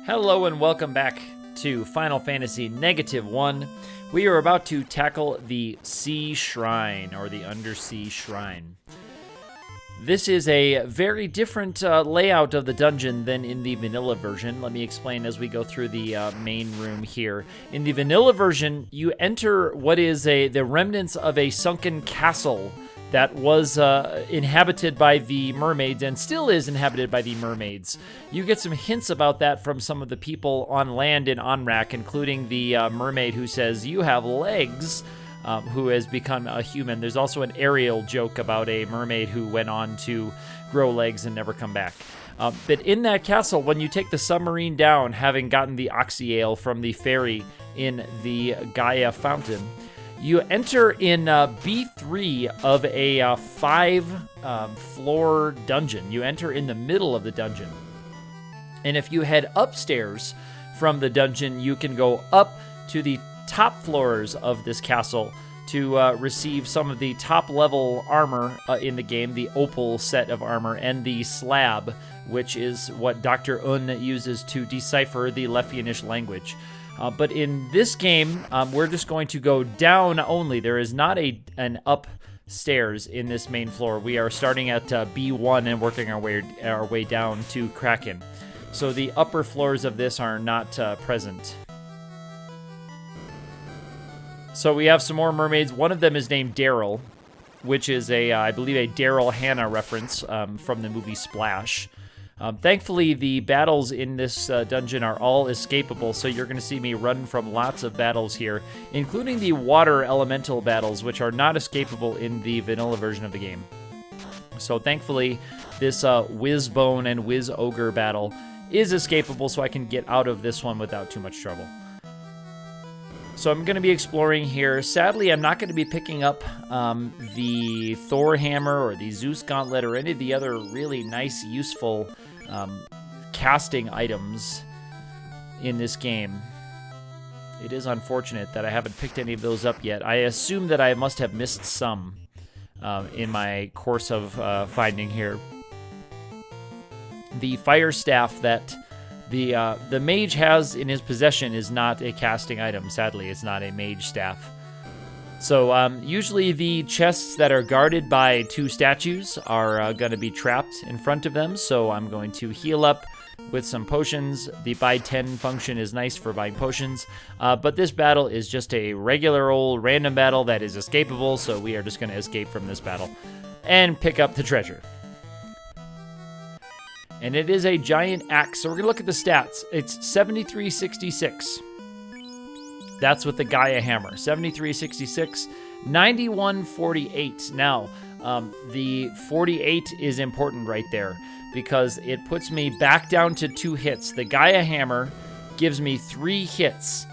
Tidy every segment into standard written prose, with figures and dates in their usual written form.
Hello and welcome back to Final Fantasy -1. We are about to tackle the Sea Shrine, or the Undersea Shrine. This is a very different layout of the dungeon than in the vanilla version. Let me explain as we go through the main room here. In the vanilla version, you enter what is the remnants of a sunken castle that was inhabited by the mermaids and still is inhabited by the mermaids. You get some hints about that from some of the people on land in Onrak, including the mermaid who says, "You have legs," who has become a human. There's also an Ariel joke about a mermaid who went on to grow legs and never come back. But in that castle, when you take the submarine down, having gotten the Oxyale from the ferry in the Gaia Fountain, you enter in B3 of a 5-floor dungeon. You enter in the middle of the dungeon. And if you head upstairs from the dungeon, you can go up to the top floors of this castle to receive some of the top-level armor in the game, the Opal set of armor, and the slab, which is what Dr. Un uses to decipher the Lefianish language. But in this game, we're just going to go down only. There is not an upstairs in this main floor. We are starting at B1 and working our way down to Kraken. So the upper floors of this are not present. So we have some more mermaids. One of them is named Daryl, which is I believe a Daryl Hannah reference from the movie Splash. Thankfully, the battles in this dungeon are all escapable, so you're going to see me run from lots of battles here, including the water elemental battles, which are not escapable in the vanilla version of the game. So thankfully, this Whizbone and Whiz Ogre battle is escapable, so I can get out of this one without too much trouble. So I'm going to be exploring here. Sadly, I'm not going to be picking up the Thor Hammer or the Zeus Gauntlet or any of the other really nice, useful casting items in this game. It is unfortunate that I haven't picked any of those up yet. I assume that I must have missed some in my course of finding here. The Fire Staff that the mage has in his possession is not a casting item. Sadly, it's not a mage staff. So usually the chests that are guarded by 2 statues are going to be trapped in front of them. So I'm going to heal up with some potions. The buy 10 function is nice for buying potions. But this battle is just a regular old random battle that is escapable. So we are just going to escape from this battle and pick up the treasure. And it is a giant axe. So we're going to look at the stats. It's 7366. That's with the Gaia Hammer. 7366, 9148. Now, the 48 is important right there because it puts me back down to 2 hits. The Gaia Hammer gives me 3 hits.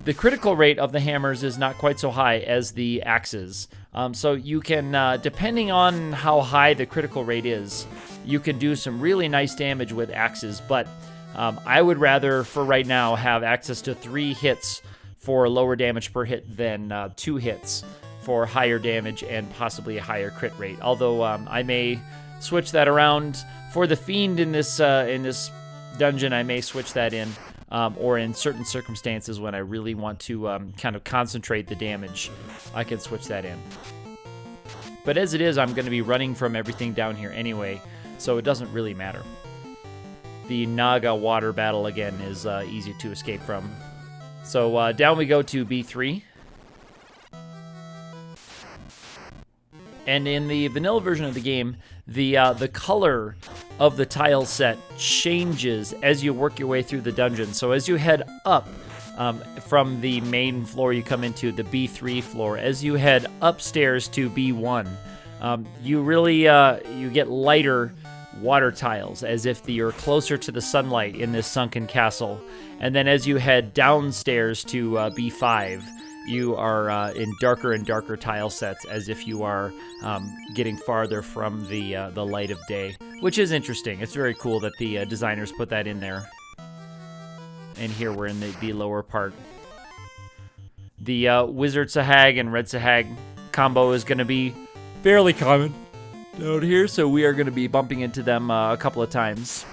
The critical rate of the hammers is not quite so high as the axes. So you can, depending on how high the critical rate is, you can do some really nice damage with axes, but I would rather, for right now, have access to 3 hits for lower damage per hit than 2 hits for higher damage and possibly a higher crit rate. Although I may switch that around for the Fiend in this dungeon. I may switch that in, or in certain circumstances when I really want to kind of concentrate the damage, I can switch that in. But as it is, I'm going to be running from everything down here anyway, so it doesn't really matter. The Naga water battle, again, is easy to escape from. So down we go to B3. And in the vanilla version of the game, the color of the tile set changes as you work your way through the dungeon. So as you head up from the main floor you come into, the B3 floor, as you head upstairs to B1, you really you get lighter water tiles, as if you're closer to the sunlight in this sunken castle. And then as you head downstairs to B5, you are in darker and darker tile sets, as if you are getting farther from the light of day, which is interesting. It's very cool that the designers put that in there. And here we're in the lower part. The Wizard Sahag and Red Sahag combo is going to be fairly common down here, so we are going to be bumping into them a couple of times.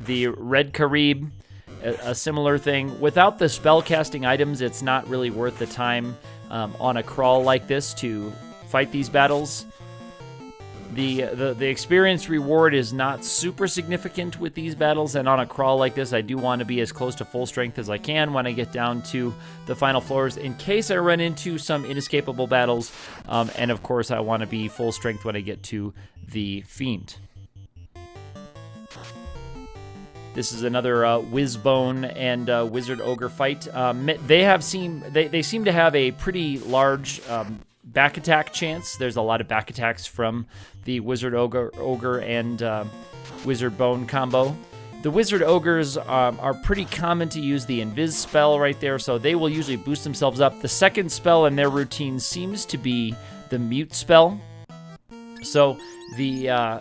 The Red Carib, a similar thing. Without the spellcasting items, it's not really worth the time on a crawl like this to fight these battles. The experience reward is not super significant with these battles, and on a crawl like this, I do want to be as close to full strength as I can when I get down to the final floors, in case I run into some inescapable battles, and of course, I want to be full strength when I get to the Fiend. This is another Wizbone and Wizard Ogre fight. They seem to have a pretty large back attack chance. There's a lot of back attacks from the Wizard Ogre and Wizard Bone combo. The Wizard Ogres are pretty common to use the Invis spell right there, so they will usually boost themselves up. The second spell in their routine seems to be the Mute spell. So the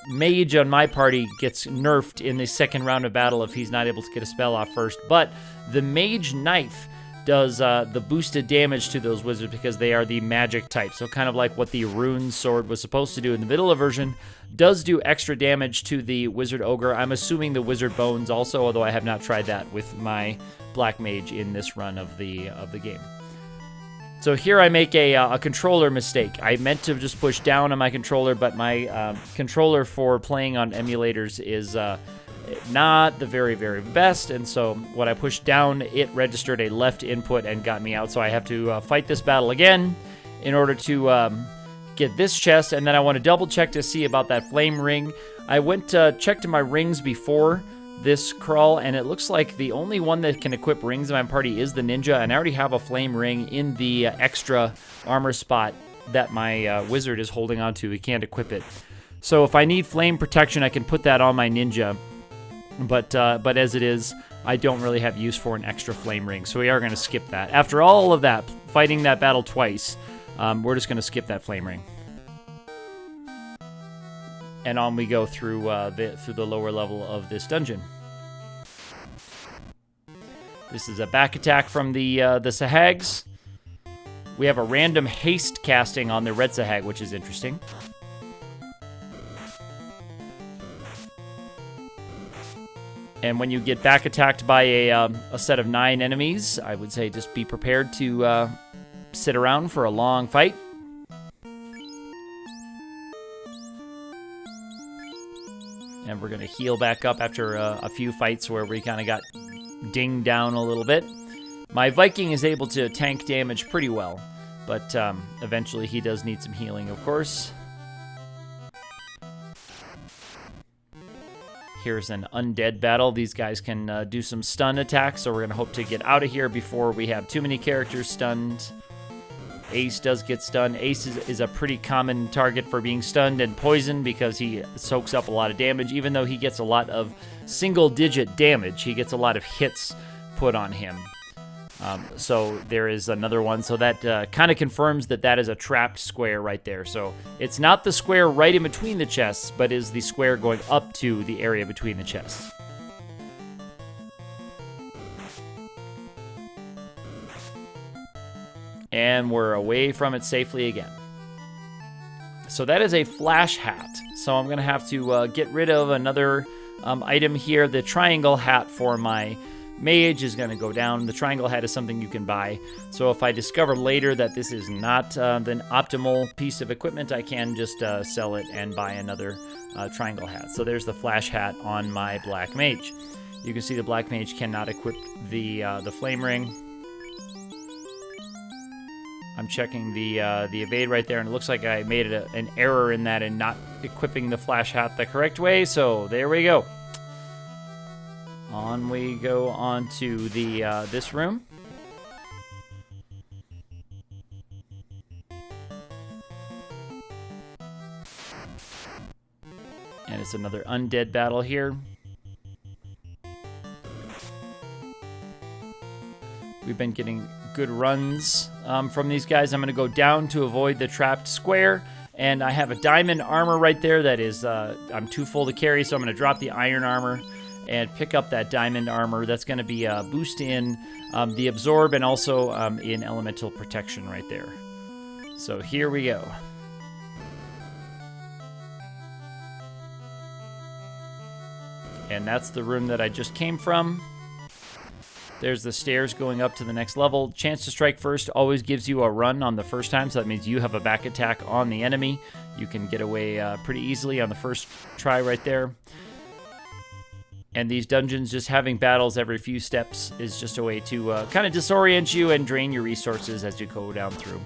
mage on my party gets nerfed in the second round of battle if he's not able to get a spell off first, but the Mage Knife does the boosted damage to those wizards because they are the magic type. So kind of like what the Rune Sword was supposed to do in the vanilla version, does do extra damage to the Wizard Ogre. I'm assuming the Wizard Bones also, although I have not tried that with my Black Mage in this run of the game. So here I make a controller mistake. I meant to just push down on my controller, but my controller for playing on emulators is not the very, very best, and so when I pushed down, it registered a left input and got me out, so I have to fight this battle again in order to get this chest, and then I want to double check to see about that flame ring. I went checked my rings before this crawl, and it looks like the only one that can equip rings in my party is the ninja, and I already have a flame ring in the extra armor spot that my wizard is holding onto. He can't equip it. So if I need flame protection, I can put that on my ninja. But as it is, I don't really have use for an extra flame ring, so we are going to skip that. After all of that, fighting that battle twice, we're just going to skip that flame ring. And on we go through the lower level of this dungeon. This is a back attack from the Sahags. We have a random haste casting on the Red Sahag, which is interesting. And when you get back attacked by a set of 9 enemies, I would say just be prepared to sit around for a long fight. And we're going to heal back up after a few fights where we kind of got dinged down a little bit. My Viking is able to tank damage pretty well, but eventually he does need some healing, of course. Here's an undead battle. These guys can do some stun attacks, so we're going to hope to get out of here before we have too many characters stunned. Ace does get stunned. Ace is a pretty common target for being stunned and poisoned because he soaks up a lot of damage. Even though he gets a lot of single-digit damage, he gets a lot of hits put on him. So there is another one. So that kind of confirms that that is a trapped square right there. So it's not the square right in between the chests, but is the square going up to the area between the chests. And we're away from it safely again. So that is a flash hat. So I'm going to have to get rid of another item here. The triangle hat for my mage is going to go down. The triangle hat is something you can buy. So if I discover later that this is not the optimal piece of equipment, I can just sell it and buy another triangle hat. So there's the flash hat on my black mage. You can see the black mage cannot equip the flame ring. I'm checking the evade right there, and it looks like I made an error in that and not equipping the flash hat the correct way. So there we go. On we go on to the this room. And it's another undead battle here. We've been getting good runs from these guys. I'm going to go down to avoid the trapped square. And I have a diamond armor right there that is, I'm too full to carry, so I'm going to drop the iron armor and pick up that diamond armor. That's going to be a boost in the absorb and also in elemental protection right there. So here we go. And that's the room that I just came from. There's the stairs going up to the next level. Chance to strike first always gives you a run on the first time, so that means you have a back attack on the enemy. You can get away pretty easily on the first try right there. And these dungeons, just having battles every few steps is just a way to kind of disorient you and drain your resources as you go down through.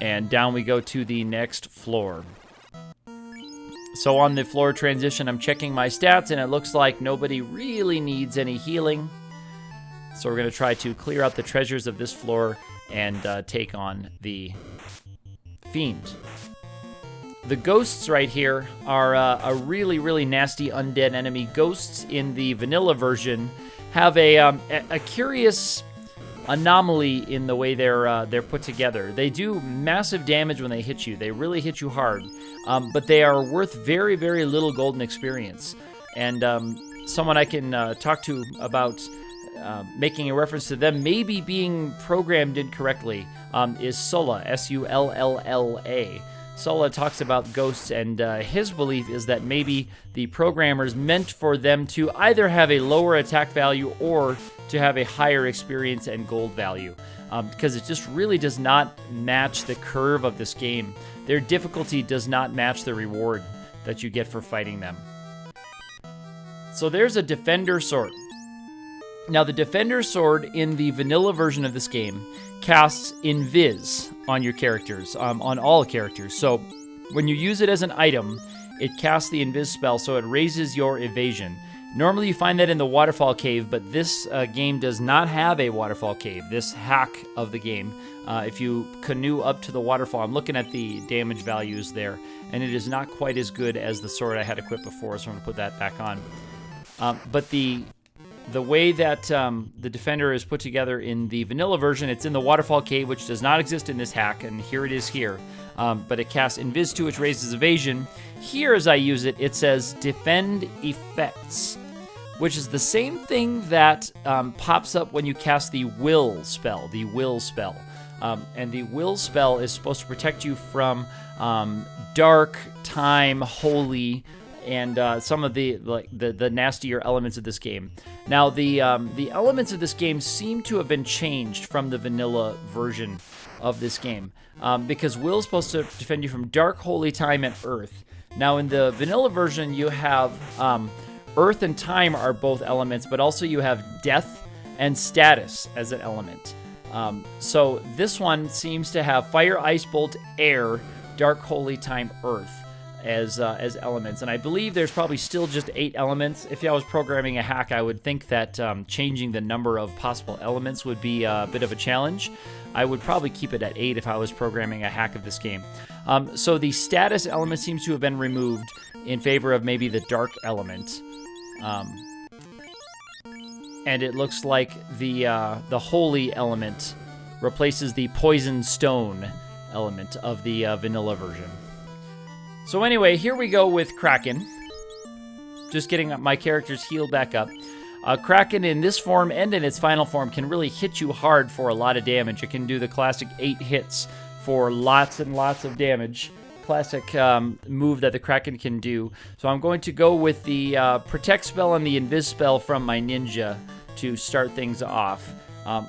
And down we go to the next floor. So on the floor transition, I'm checking my stats, and it looks like nobody really needs any healing. So we're going to try to clear out the treasures of this floor and take on the Fiend. The ghosts right here are a really, really nasty undead enemy. Ghosts in the vanilla version have a curious anomaly in the way they're put together. They do massive damage when they hit you. They really hit you hard, but they are worth very, very little golden experience. And someone I can talk to about making a reference to them maybe being programmed incorrectly is Sulla, S-U-L-L-L-A. Sulla talks about ghosts, and his belief is that maybe the programmers meant for them to either have a lower attack value or to have a higher experience and gold value, because it just really does not match the curve of this game. Their difficulty does not match the reward that you get for fighting them. So there's a Defender Sword. Now, the Defender Sword in the vanilla version of this game casts Invis on your characters, on all characters. So when you use it as an item, it casts the Invis spell, so it raises your evasion. Normally you find that in the Waterfall Cave, but this game does not have a Waterfall Cave, this hack of the game. If you canoe up to the waterfall, I'm looking at the damage values there, and it is not quite as good as the sword I had equipped before, so I'm going to put that back on. But the way that the Defender is put together in the vanilla version, it's in the Waterfall Cave, which does not exist in this hack, and here it is here. But it casts Invis 2, which raises evasion. Here, as I use it, it says Defend Effects, which is the same thing that pops up when you cast the Will spell, and the Will spell is supposed to protect you from dark, time, holy, and some of the nastier elements of this game. Now, the elements of this game seem to have been changed from the vanilla version of this game, because Will is supposed to defend you from dark, holy, time, and earth. Now, in the vanilla version, you have earth and time are both elements, but also you have death and status as an element. So this one seems to have fire, ice, bolt, air, dark, holy, time, earth as elements. And I believe there's probably still just 8 elements. If I was programming a hack, I would think that changing the number of possible elements would be a bit of a challenge. I would probably keep it at 8 if I was programming a hack of this game. So the status element seems to have been removed in favor of maybe the dark element. And it looks like the holy element replaces the poison stone element of the vanilla version. So anyway, here we go with Kraken. Just getting my characters healed back up. Kraken in this form and in its final form can really hit you hard for a lot of damage. It can do the classic 8 hits for lots and lots of damage. Classic move that the Kraken can do. So I'm going to go with the Protect spell and the Invis spell from my ninja to start things off.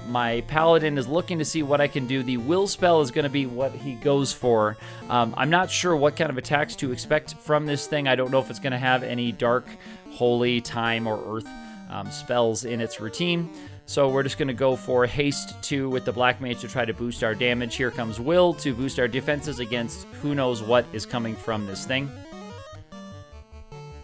My Paladin is looking to see what I can do. The Will spell is going to be what he goes for. I'm not sure what kind of attacks to expect from this thing. I don't know if it's going to have any dark, holy, time, or earth spells in its routine. So we're just going to go for Haste 2 with the Black Mage to try to boost our damage. Here comes Will to boost our defenses against who knows what is coming from this thing.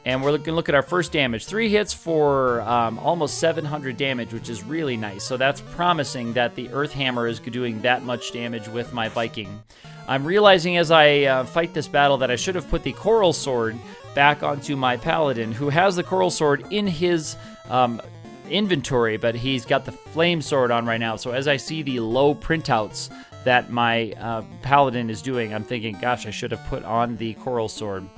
And we're going to look at our first damage. 3 hits for almost 700 damage, which is really nice. So that's promising that the Earth Hammer is doing that much damage with my Viking. I'm realizing as I fight this battle that I should have put the Coral Sword back onto my Paladin, who has the Coral Sword in his inventory, but he's got the Flame Sword on right now. So as I see the low printouts that my Paladin is doing, I'm thinking, gosh, I should have put on the Coral Sword.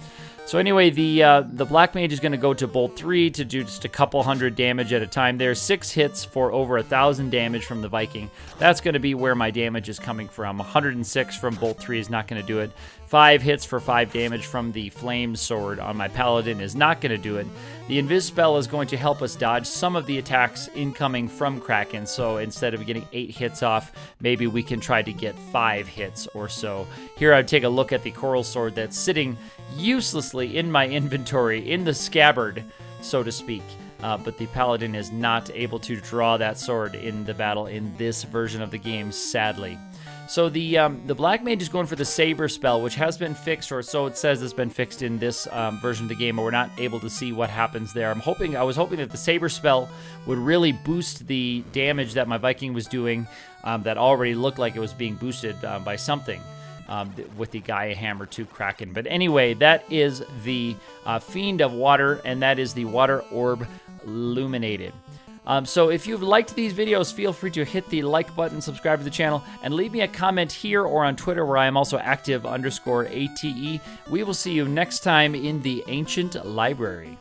So anyway, the Black Mage is going to go to Bolt 3 to do just a couple hundred damage at a time. There's 6 hits for over 1,000 damage from the Viking. That's going to be where my damage is coming from. 106 from Bolt 3 is not going to do it. 5 hits for 5 damage from the Flame Sword on my Paladin is not going to do it. The Invis spell is going to help us dodge some of the attacks incoming from Kraken. So instead of getting 8 hits off, maybe we can try to get 5 hits or so. Here I'd take a look at the Coral Sword that's sitting uselessly in my inventory, in the scabbard, so to speak. But the Paladin is not able to draw that sword in the battle in this version of the game, sadly. So the Black Mage is going for the Saber spell, which has been fixed, or so it says it's been fixed in this version of the game, but we're not able to see what happens there. I was hoping that the Saber spell would really boost the damage that my Viking was doing, that already looked like it was being boosted by something. With the Gaia Hammer to Kraken. But anyway, that is the Fiend of Water, and that is the Water Orb Illuminated. So if you've liked these videos, feel free to hit the like button, subscribe to the channel, and leave me a comment here or on Twitter, where I am also active _ATE. We will see you next time in the Ancient Library.